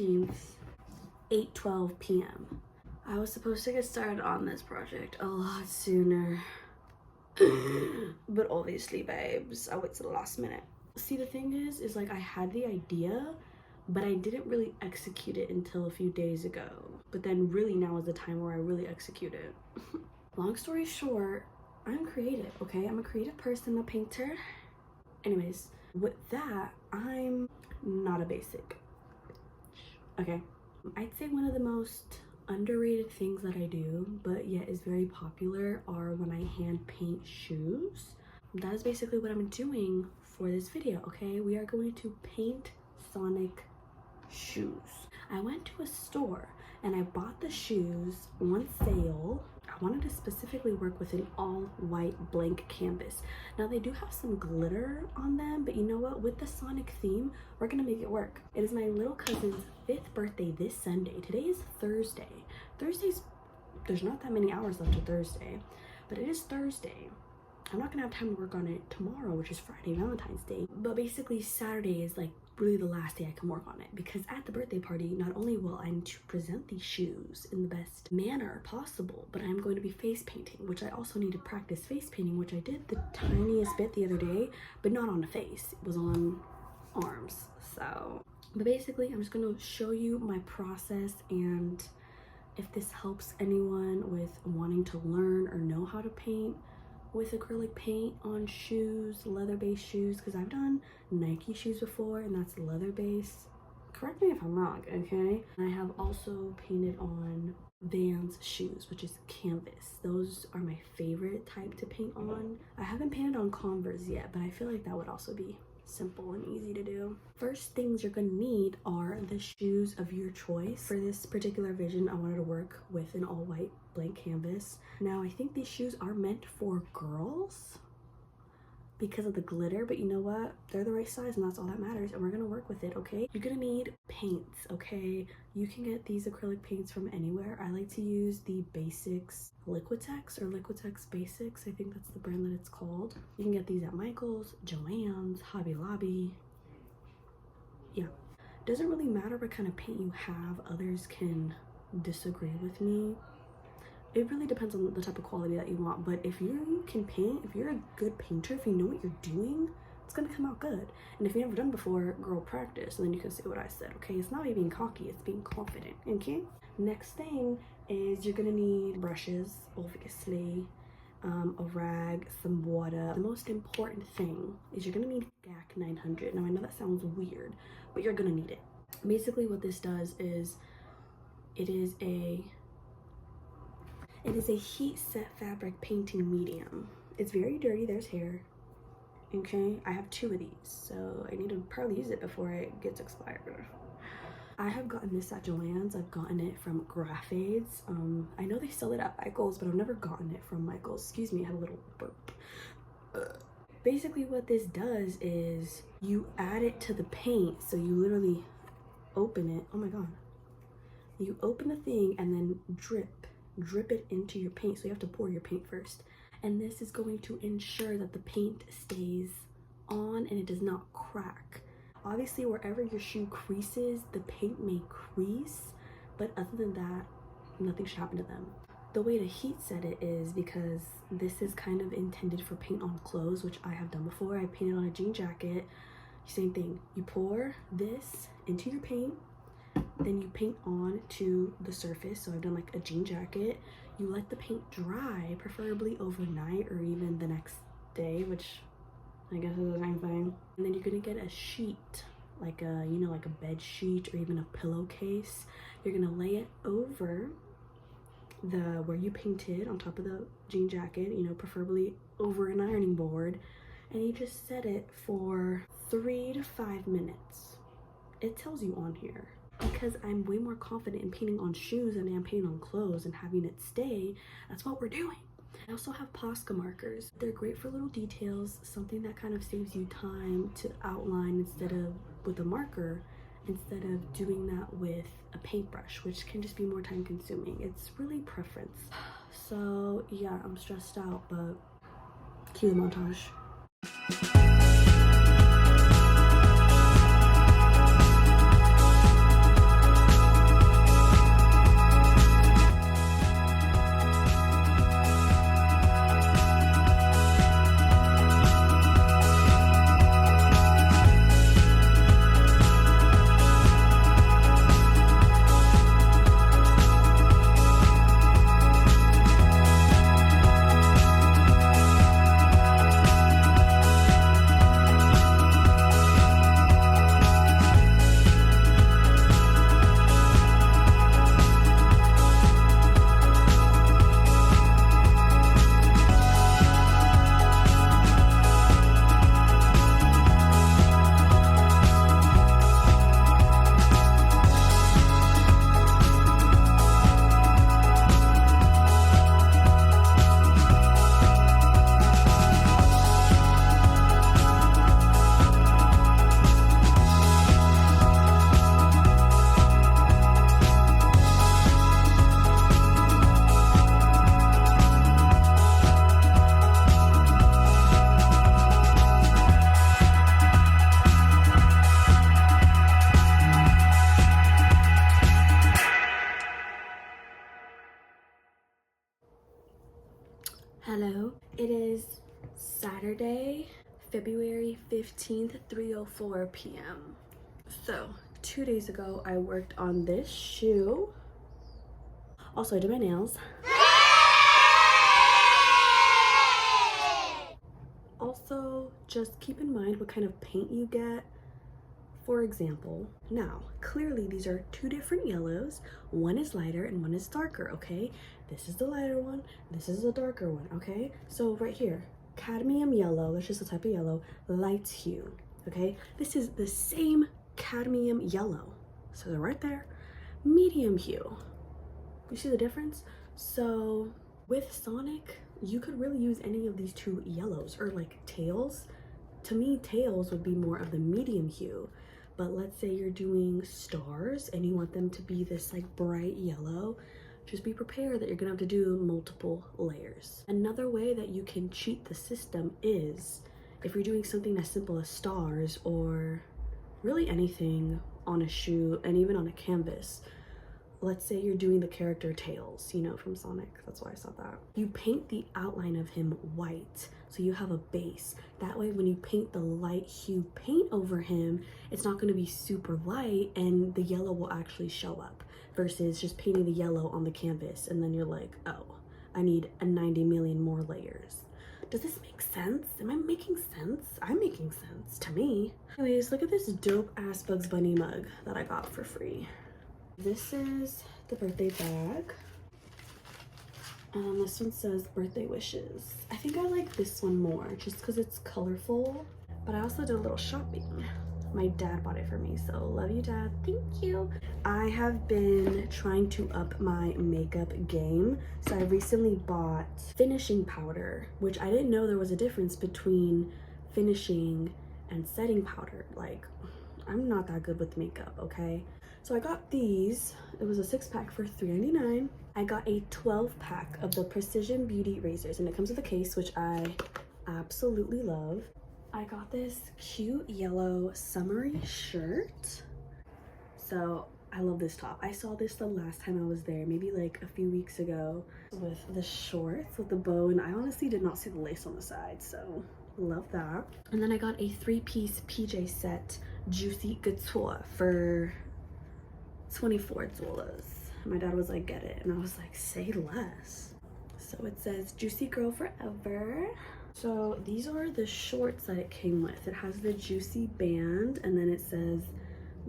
13th, 8:12 p.m. I was supposed to get started on this project a lot sooner. But obviously, babes, I wait till the last minute. See, the thing is like I had the idea, but I didn't really execute it until a few days ago. But then really now is the time where I really execute it. Long story short, I'm creative, okay? I'm a creative person, I'm a painter. Anyways, with that, I'm not a basic, okay? I'd say one of the most underrated things that I do, but yet is very popular, are when I hand paint shoes. That is basically what I'm doing for this video, okay? We are going to paint Sonic shoes. I went to a store and I bought the shoes on sale. I wanted to specifically work with an all-white blank canvas. Now they do have some glitter on them, but you know what? With the Sonic theme, we're gonna make it work. It is my little cousin's 5th birthday this Sunday. Today is Thursday. There's not that many hours left to Thursday, but it is Thursday. I'm not gonna have time to work on it tomorrow, which is Friday, Valentine's Day. But basically Saturday is like really the last day I can work on it, because at the birthday party, not only will I need to present these shoes in the best manner possible, but I'm going to be face painting, which I also need to practice face painting, which I did the tiniest bit the other day, but not on the face, it was on arms. So, but basically I'm just gonna show you my process, and if this helps anyone with wanting to learn or know how to paint with acrylic paint on shoes, leather-based shoes, because I've done Nike shoes before and that's leather-based. Correct me if I'm wrong, okay? I have also painted on Vans shoes, which is canvas. Those are my favorite type to paint on. I haven't painted on Converse yet, but I feel like that would also be simple and easy to do. First things you're gonna need are the shoes of your choice. For this particular vision, I wanted to work with an all-white blank canvas. Now I think these shoes are meant for girls because of the glitter, but you know what? They're the right size and that's all that matters, and we're gonna work with it, okay? You're gonna need paints, okay? You can get these acrylic paints from anywhere. I like to use the Basics Liquitex or Liquitex Basics. I think that's the brand that it's called. You can get these at Michael's, Joann's, Hobby Lobby. Yeah. Doesn't really matter what kind of paint you have. Others can disagree with me. It really depends on the type of quality that you want, but if you can paint, if you're a good painter, if you know what you're doing, it's gonna come out good. And if you've never done before, girl, practice, and then you can say what I said, okay? It's not me being cocky, it's being confident, okay? Next thing is you're gonna need brushes, obviously, a rag, some water. The most important thing is you're gonna need GAC 900. Now I know that sounds weird, but you're gonna need it. Basically what this does is, it is a heat set fabric painting medium. It's very dirty, there's hair, okay? I have 2 of these, so I need to probably use it before it gets expired. I have gotten this at Joann's. I've gotten it from Graphids. I know they sell it at Michael's, but I've never gotten it from Michael's. Excuse me, I had a little burp. Basically what this does is you add it to the paint, so you literally open it. Oh my god. You open the thing and then drip it into your paint, so you have to pour your paint first, and this is going to ensure that the paint stays on and it does not crack. Obviously wherever your shoe creases, the paint may crease, but other than that, nothing should happen to them. The way to heat set it is, because this is kind of intended for paint on clothes, which I have done before. I painted on a jean jacket. Same thing, you pour this into your paint, then you paint on to the surface. So I've done like a jean jacket. You let the paint dry, preferably overnight or even the next day, which I guess is the same thing. And then you're gonna get a sheet, like a, you know, like a bed sheet or even a pillowcase. You're gonna lay it over the where you painted on top of the jean jacket, you know, preferably over an ironing board, and you just set it for 3 to 5 minutes. It tells you on here. Because I'm way more confident in painting on shoes than I am painting on clothes and having it stay, that's what we're doing. I also have Posca markers. They're great for little details, something that kind of saves you time to outline instead of with a marker, instead of doing that with a paintbrush, which can just be more time consuming. It's really preference. So yeah, I'm stressed out, but cue the montage. Hello, it is Saturday, February 15th, 3:04 p.m. So 2 days ago, I worked on this shoe. Also, I did my nails. Also, just keep in mind what kind of paint you get. For example, now, clearly these are two different yellows. One is lighter and one is darker, okay? This is the lighter one, this is the darker one, okay? So right here, cadmium yellow, that's just a type of yellow, light hue, okay? This is the same cadmium yellow. So they're right there, medium hue. You see the difference? So with Sonic, you could really use any of these two yellows, or like tails. To me, tails would be more of the medium hue. But let's say you're doing stars and you want them to be this like bright yellow, just be prepared that you're gonna have to do multiple layers. Another way that you can cheat the system is if you're doing something as simple as stars, or really anything on a shoe and even on a canvas. Let's say you're doing the character Tails, you know, from Sonic. That's why I saw that. You paint the outline of him white, so you have a base. That way, when you paint the light hue paint over him, it's not going to be super light and the yellow will actually show up, versus just painting the yellow on the canvas and then you're like, oh, I need a 90 million more layers. Does this make sense? Am I making sense? I'm making sense to me. Anyways, look at this dope ass Bugs Bunny mug that I got for free. This is the birthday bag. This one says birthday wishes. I think I like this one more just because it's colorful, but I also did a little shopping. My dad bought it for me, so love you, Dad. Thank you. I have been trying to up my makeup game, so I recently bought finishing powder, which I didn't know there was a difference between finishing and setting powder. Like, I'm not that good with makeup, okay? So I got these. It was a 6-pack for $3.99. I got a 12-pack of the Precision Beauty razors, and it comes with a case, which I absolutely love. I got this cute yellow summery shirt. So I love this top. I saw this the last time I was there, maybe like a few weeks ago, with the shorts with the bow, and I honestly did not see the lace on the side, so love that. And then I got a 3-piece PJ set, Juicy Couture, for 24 $. My dad was like, get it, and I was like, say less. So it says Juicy Girl Forever. So these are the shorts that it came with. It has the Juicy band, and then it says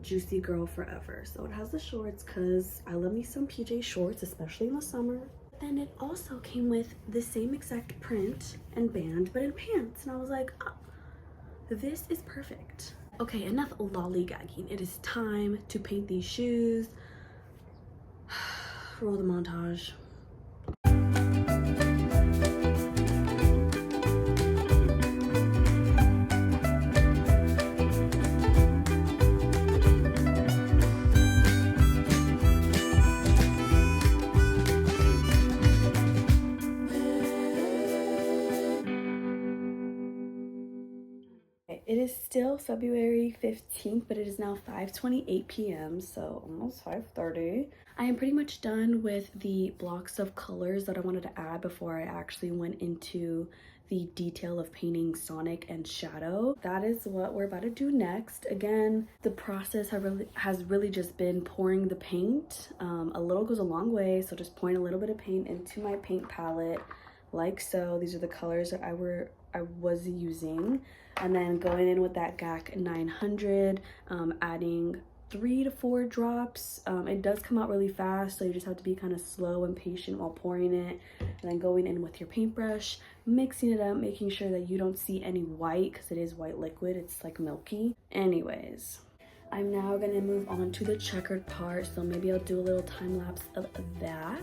Juicy Girl Forever. So it has the shorts because I love me some PJ shorts, especially in the summer. Then it also came with the same exact print and band, but in pants, and I was like, oh, this is perfect. Okay, enough lollygagging. It is time to paint these shoes. Roll the montage. It is still February 15th, but it is now 5:28 p.m., so almost 5:30. I am pretty much done with the blocks of colors that I wanted to add before I actually went into the detail of painting Sonic and Shadow. That is what we're about to do next. Again, the process has really just been pouring the paint. A little goes a long way, so just pouring a little bit of paint into my paint palette, like so. These are the colors that I was using. And then going in with that GAC 900, adding 3 to 4 drops. It does come out really fast, so you just have to be kind of slow and patient while pouring it. And then going in with your paintbrush, mixing it up, making sure that you don't see any white, because it is white liquid, it's like milky. Anyways, I'm now gonna move on to the checkered part, so maybe I'll do a little time lapse of that.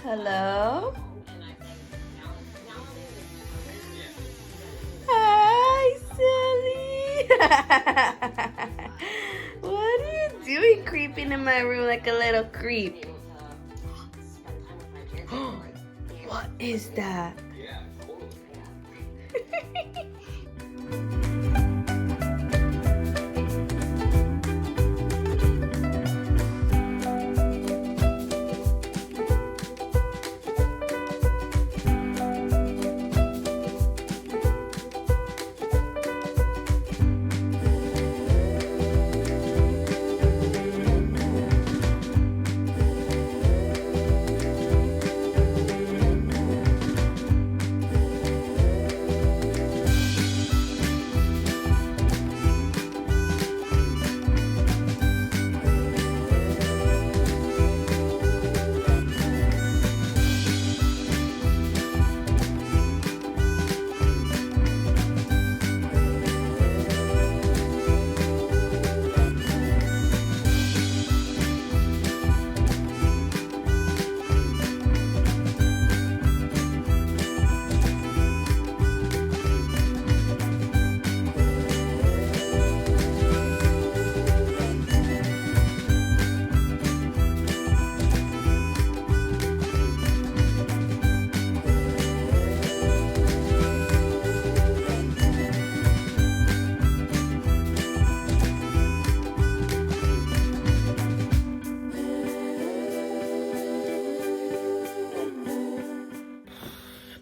Hello? Hi, Sally. What are you doing creeping in my room like a little creep? What is that?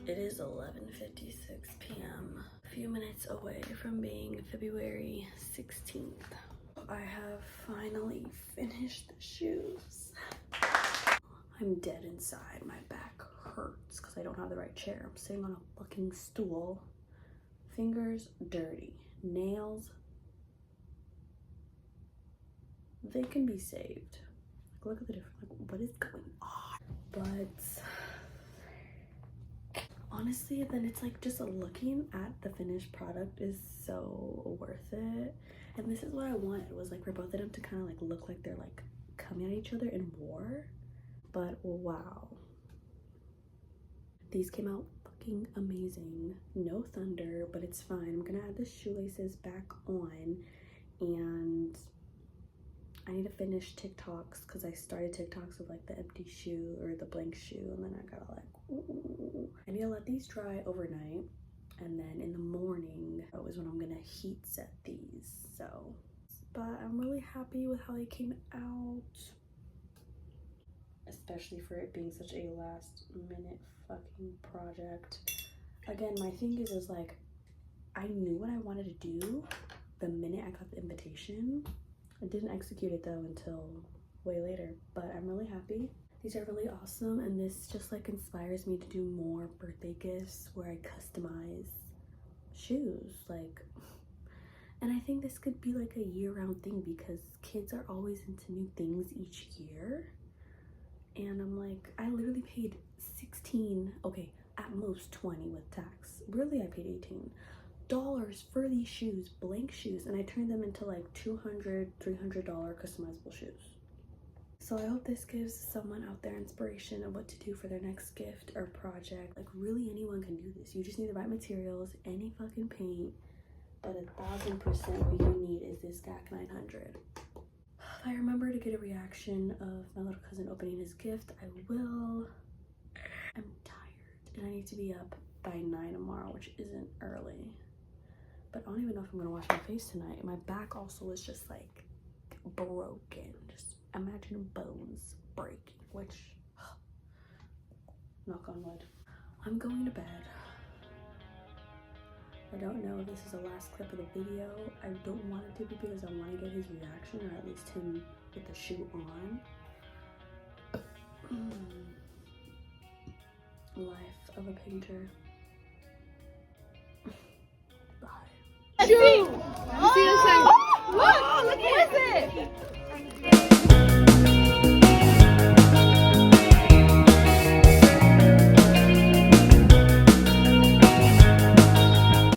It is 11:56 p.m. A few minutes away from being February 16th. I have finally finished the shoes. I'm dead inside. My back hurts because I don't have the right chair. I'm sitting on a fucking stool. Fingers dirty. Nails, they can be saved. Look at the difference. Like, what is going on? But honestly, then it's like just looking at the finished product is so worth it. And this is what I wanted, was like for both of them to kind of like look like they're like coming at each other in war. But wow, these came out fucking amazing. No thunder, but it's fine. I'm gonna add the shoelaces back on, and I need to finish TikToks because I started TikToks with like the empty shoe or the blank shoe, and then I gotta like, ooh. I need to let these dry overnight, and then in the morning is when I'm gonna heat set these. So, but I'm really happy with how they came out, especially for it being such a last minute fucking project. Again, my thing is like, I knew what I wanted to do the minute I got the invitation. I didn't execute it though until way later, but I'm really happy. These are really awesome, and this just like inspires me to do more birthday gifts where I customize shoes, like, and I think this could be like a year-round thing because kids are always into new things each year. And I'm like, I literally paid 16, okay, at most 20 with tax. Really, I paid $18 for these shoes, blank shoes, and I turned them into like $200, $300 customizable shoes. So I hope this gives someone out there inspiration of what to do for their next gift or project. Like, really, anyone can do this. You just need the right materials, any fucking paint, but 1000% what you need is this GAC 900. If I remember to get a reaction of my little cousin opening his gift, I will. I'm tired and I need to be up by 9 tomorrow, which isn't early. But I don't even know if I'm gonna wash my face tonight. My back also is just like broken. Just imagine bones breaking, which, knock on wood. I'm going to bed. I don't know if this is the last clip of the video. I don't want it to be because I want to get his reaction, or at least him with the shoe on. Life of a painter. Bye. Shoe! You see the shine? Look! Look! What is it?